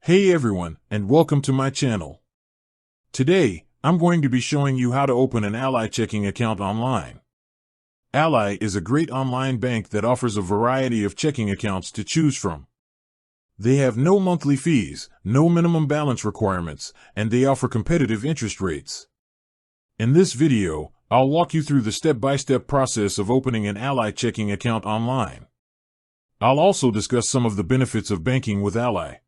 Hey everyone, and welcome to my channel. Today, I'm going to be showing you how to open an Ally checking account online. Ally is a great online bank that offers a variety of checking accounts to choose from. They have no monthly fees, no minimum balance requirements, and they offer competitive interest rates. In this video, I'll walk you through the step-by-step process of opening an Ally checking account online. I'll also discuss some of the benefits of banking with Ally.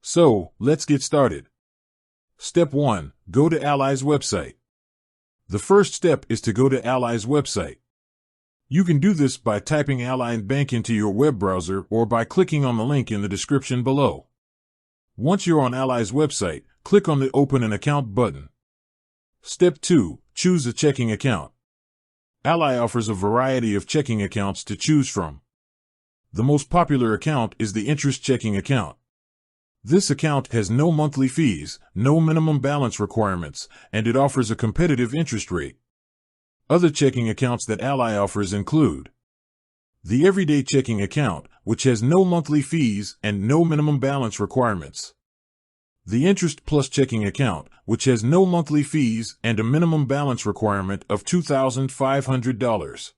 So, let's get started. Step 1. Go to Ally's website. The first step is to go to Ally's website. You can do this by typing Ally Bank into your web browser or by clicking on the link in the description below. Once you're on Ally's website, click on the Open an Account button. Step 2. Choose a checking account. Ally offers a variety of checking accounts to choose from. The most popular account is the interest checking account. This account has no monthly fees, no minimum balance requirements, and it offers a competitive interest rate. Other checking accounts that Ally offers include the Everyday Checking Account, which has no monthly fees and no minimum balance requirements. The Interest Plus Checking Account, which has no monthly fees and a minimum balance requirement of $2,500.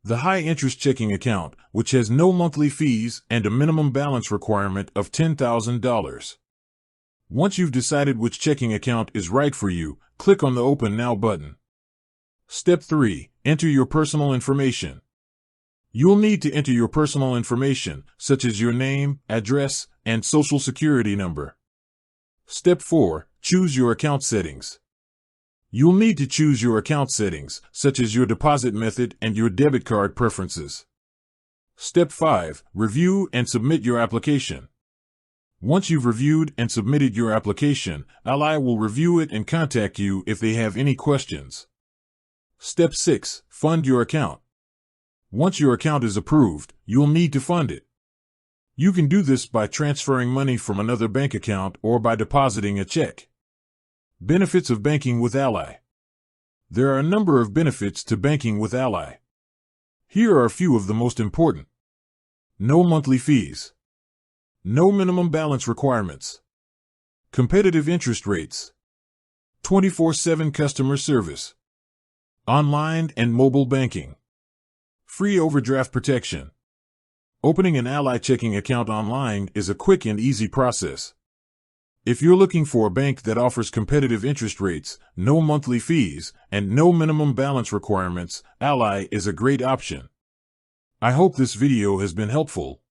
The High Interest Checking Account, which has no monthly fees and a minimum balance requirement of $10,000. Once you've decided which checking account is right for you, click on the Open Now button. Step 3. Enter your personal information. You'll need to enter your personal information, such as your name, address, and social security number. Step 4. Choose your account settings. You'll need to choose your account settings, such as your deposit method and your debit card preferences. Step 5. Review and submit your application. Once you've reviewed and submitted your application, Ally will review it and contact you if they have any questions. Step 6. Fund your account. Once your account is approved, you'll need to fund it. You can do this by transferring money from another bank account or by depositing a check. Benefits of banking with Ally. There are a number of benefits to banking with Ally. Here are a few of the most important. No monthly fees. No minimum balance requirements. Competitive interest rates. 24/7 customer service. Online and mobile banking. Free overdraft protection. Opening an Ally checking account online is a quick and easy process. If you're looking for a bank that offers competitive interest rates, no monthly fees, and no minimum balance requirements, Ally is a great option. I hope this video has been helpful.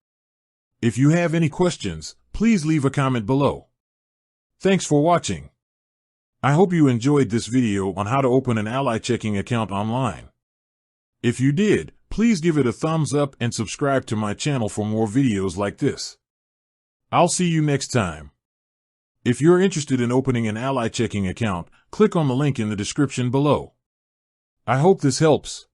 If you have any questions, please leave a comment below. Thanks for watching. I hope you enjoyed this video on how to open an Ally checking account online. If you did, please give it a thumbs up and subscribe to my channel for more videos like this. I'll see you next time. If you're interested in opening an Ally checking account, click on the link in the description below. I hope this helps.